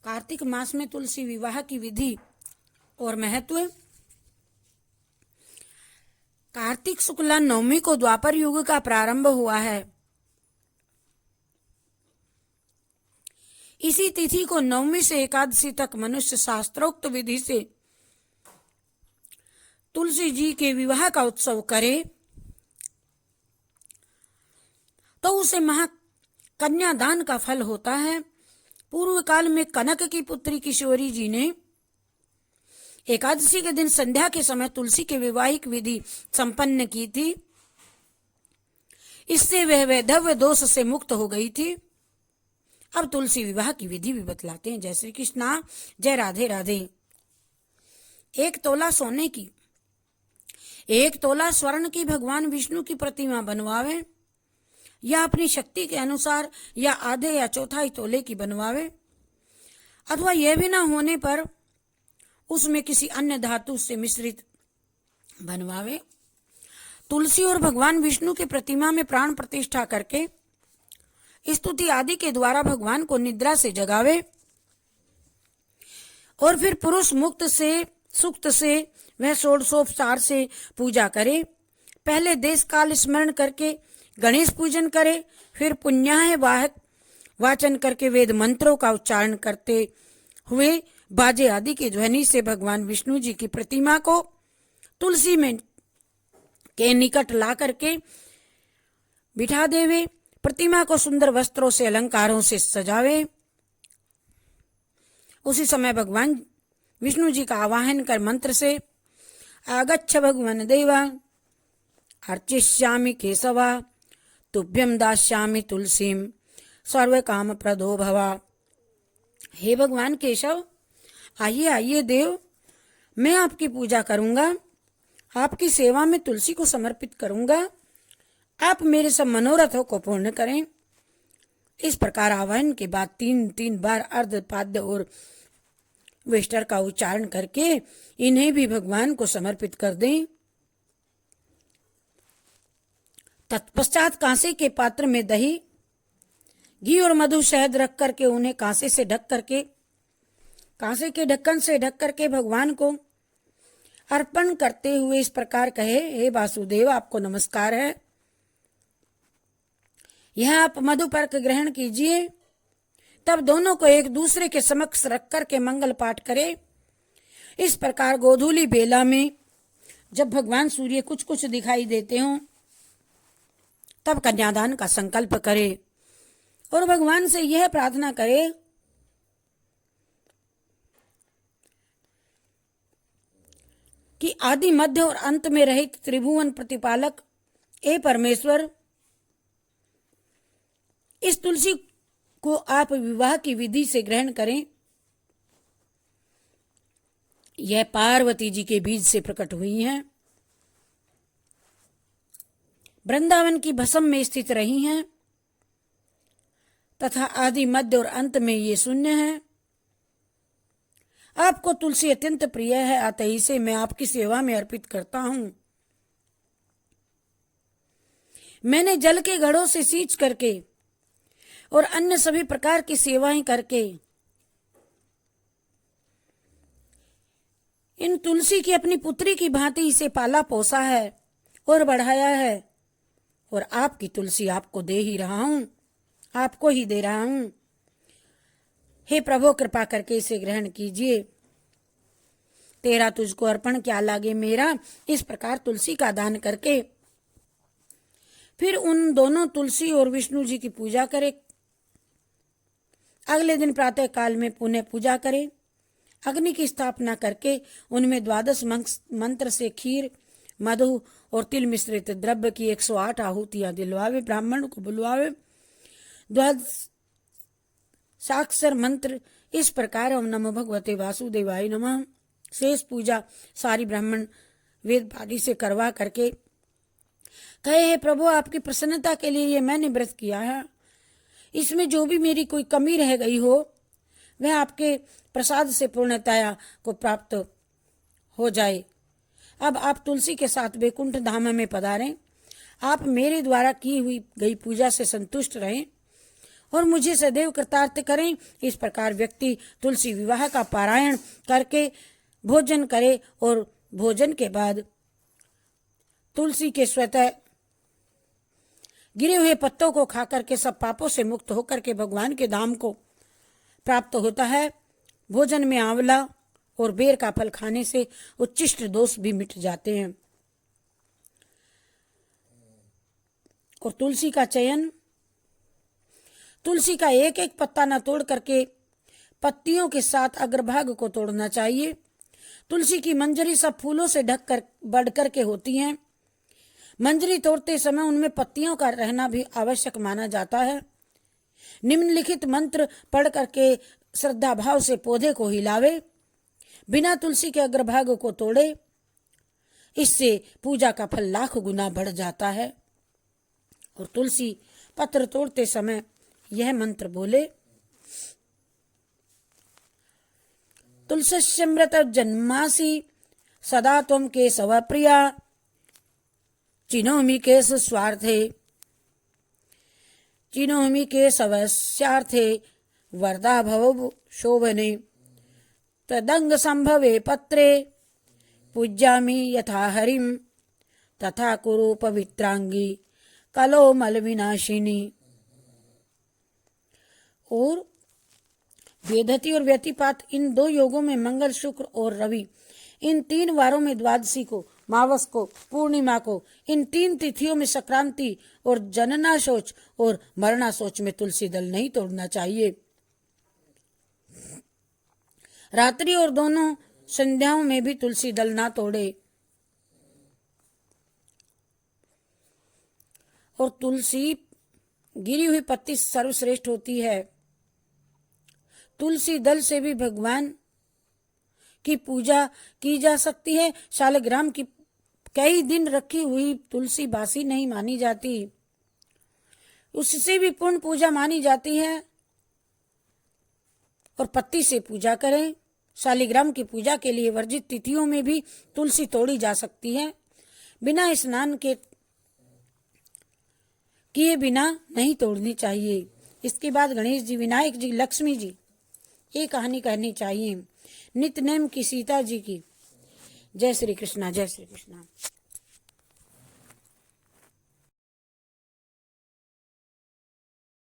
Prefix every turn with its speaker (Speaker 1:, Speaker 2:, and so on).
Speaker 1: कार्तिक मास में तुलसी विवाह की विधि और महत्व। कार्तिक शुक्ला नवमी को द्वापर युग का प्रारंभ हुआ है। इसी तिथि को नवमी से एकादशी तक मनुष्य शास्त्रोक्त विधि से तुलसी जी के विवाह का उत्सव करे तो उसे महाकन्यादान का फल होता है। पूर्व काल में कनक की पुत्री किशोरी जी ने एकादशी के दिन संध्या के समय तुलसी के वैवाहिक विधि संपन्न की थी। इससे वह वैधव्य दोष से मुक्त हो गई थी। अब तुलसी विवाह की विधि भी बतलाते हैं। जय श्री कृष्णा, जय राधे राधे। 1 तोला सोने की, 1 तोला स्वर्ण की भगवान विष्णु की प्रतिमा बनवावे, या अपनी शक्ति के अनुसार या आधे या चौथाई तोले की बनवावे, अथवा यह भी ना होने पर उसमें किसी अन्य धातु से मिश्रित बनवावे। तुलसी और भगवान विष्णु की प्रतिमा में प्राण प्रतिष्ठा करके स्तुति आदि के द्वारा भगवान को निद्रा से जगावे और फिर पुरुष मुक्त से सुक्त से वह षोडशोपचार से पूजा करे। पहले देश काल स्मरण करके गणेश पूजन करे, फिर पुण्याह वाहक वाचन करके वेद मंत्रों का उच्चारण करते हुए बाजे आदि की ध्वनि से भगवान विष्णु जी की प्रतिमा को तुलसी में के निकट ला करके बिठा देवे। प्रतिमा को सुंदर वस्त्रों से अलंकारों से सजावे। उसी समय भगवान विष्णु जी का आवाहन कर मंत्र से आगच्छ भगवान देवा अर्चिष्यामि केशवा तुभ्यम दास्यामि तुलसीम सर्व काम प्रदो भवा। हे भगवान केशव, आइए आइए देव, मैं आपकी पूजा करूंगा, आपकी सेवा में तुलसी को समर्पित करूंगा। आप मेरे सब मनोरथों को पूर्ण करें। इस प्रकार आह्वान के बाद 3 बार अर्ध पाद्य और वेष्टर का उच्चारण करके इन्हें भी भगवान को समर्पित कर दें। तत्पश्चात कांसे के पात्र में दही, घी और मधु शहद रख करके उन्हें कांसे से ढक करके, कांसे के ढक्कन से ढक करके भगवान को अर्पण करते हुए इस प्रकार कहे, हे वासुदेव, आपको नमस्कार है। यह आप मधुपर्क ग्रहण कीजिए। तब दोनों को एक दूसरे के समक्ष रख करके मंगल पाठ करे। इस प्रकार गोधूली बेला में जब भगवान सूर्य कुछ कुछ दिखाई देते हों तब कन्यादान का संकल्प करे और भगवान से यह प्रार्थना करे कि आदि मध्य और अंत में रहित त्रिभुवन प्रतिपालक हे परमेश्वर, इस तुलसी को आप विवाह की विधि से ग्रहण करें। यह पार्वती जी के बीज से प्रकट हुई हैं, वृंदावन की भस्म में स्थित रही हैं तथा आदि मध्य और अंत में ये शून्य है। आपको तुलसी अत्यंत प्रिय है, अतः इसे मैं आपकी सेवा में अर्पित करता हूं। मैंने जल के घड़ों से सींच करके और अन्य सभी प्रकार की सेवाएं करके इन तुलसी की अपनी पुत्री की भांति इसे पाला पोसा है और बढ़ाया है, और आपकी तुलसी आपको दे ही रहा हूं, आपको ही दे रहा हूं। हे प्रभु, कृपा करके इसे ग्रहण कीजिए। तेरा तुझको अर्पण क्या लागे मेरा, इस प्रकार तुलसी का दान करके फिर उन दोनों तुलसी और विष्णु जी की पूजा करे। अगले दिन प्रातः काल में पुनः पूजा करे। अग्नि की स्थापना करके उनमें 12 मंत्र से खीर, मधु और तिल मिश्रित द्रव्य की 108 आहुतियां दिलवावे। ब्राह्मण को बुलवावे। 12 साक्षर मंत्र इस प्रकार ओम नमो भगवते वासुदेवाय नमः। शेष पूजा सारी ब्राह्मण वेद पाठी से करवा करके कहे, हे प्रभु, आपकी प्रसन्नता के लिए ये मैंने व्रत किया है। इसमें जो भी मेरी कोई कमी रह गई हो वह आपके प्रसाद से पूर्णतया को प्राप्त हो जाए। अब आप तुलसी के साथ वैकुंठ धाम में पधारें। आप मेरे द्वारा की हुई गई पूजा से संतुष्ट रहें और मुझे सदैव कृतार्थ करें। इस प्रकार व्यक्ति तुलसी विवाह का पारायण करके भोजन करे और भोजन के बाद तुलसी के स्वतः गिरे हुए पत्तों को खा करके सब पापों से मुक्त होकर के भगवान के धाम को प्राप्त होता है। भोजन में आंवला और बेर का फल खाने से उच्चिष्ट दोष भी मिट जाते हैं। और तुलसी का चयन, तुलसी का एक एक पत्ता न तोड़ करके पत्तियों के साथ अग्रभाग को तोड़ना चाहिए। तुलसी की मंजरी सब फूलों से ढक कर बढ़ कर के होती हैं। मंजरी तोड़ते समय उनमें पत्तियों का रहना भी आवश्यक माना जाता है। निम्नलिखित मंत्र पढ़ करके श्रद्धा भाव से पौधे को हिलावे, बिना तुलसी के अग्रभाग को तोड़े। इससे पूजा का फल लाख गुना बढ़ जाता है। और तुलसी पत्र तोड़ते समय यह मंत्र बोले, तुलसीमृत जन्मासी सदा त्वं केशव प्रिया, चिनोमि केश स्वार्थे, चिनोमि केशवस्यार्थे, वरदा भव शोभने, तदंग संभवे पत्रे, पूज्यामि यथा हरिम, तथा कुरु पवित्रांगी, कलो मल विनाशिनी। और वेदति और व्यतिपात इन दो योगों में मंगल, शुक्र और रवि, इन 3 वारों में द्वादशी को, मावस को, पूर्णिमा को, इन 3 तिथियों में संक्रांति और जनना शोच और मरना शोच में तुलसी दल नहीं तोड़ना चाहिए। रात्रि और दोनों संध्याओं में भी तुलसी दल ना तोड़े। और तुलसी गिरी हुई पत्ती सर्वश्रेष्ठ होती है। तुलसी दल से भी भगवान की पूजा की जा सकती है। शालिग्राम की कई दिन रखी हुई तुलसी बासी नहीं मानी जाती, उससे भी पूर्ण पूजा मानी जाती है। और पत्ती से पूजा करें। शालिग्राम की पूजा के लिए वर्जित तिथियों में भी तुलसी तोड़ी जा सकती है। बिना स्नान के किए बिना नहीं तोड़नी चाहिए। इसके बाद गणेश जी, विनायक जी, लक्ष्मी जी, ये कहानी कहनी चाहिए। नित्य नेम की सीता जी की। जय श्री कृष्णा, जय श्री कृष्णा।